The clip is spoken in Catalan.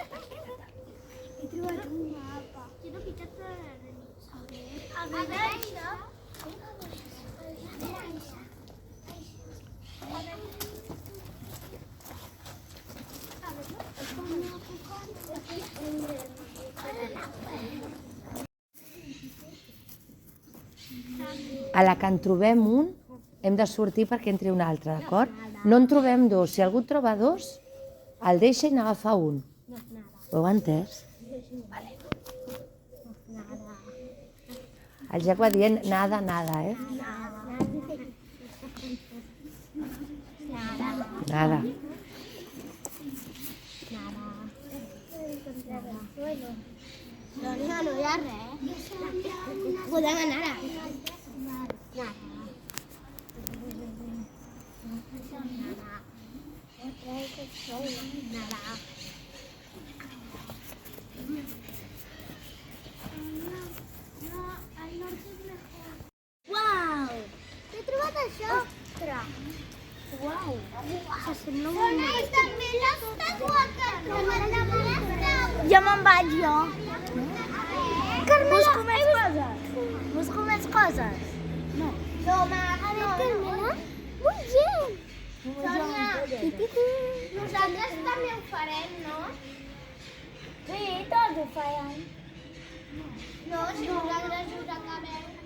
He trobat un mapa. Quiero quitarte la nariz. A veure això. A la que en trobem un, hem de sortir perquè entri un altre, d'acord? No en trobem dos. Si algú en troba dos, el deixa i n'agafa un. Ho heu entès? Vale. El Jack va dient nada, nada, eh? Nada. L'Ònica no hi ha res. Podem anar ara. Uau! He trobat això. Ostres! Uau! S'assembla molt. I també l'estàtua que ha trobat la Carmela. Ja me'n vaig jo. Carmela, busco més coses. Busco més coses. No. No, a veure, Carmela. Muy bien. Sònia, nosaltres també ho farem, no? Sí, tots ho farem. No, si nosaltres us acabem.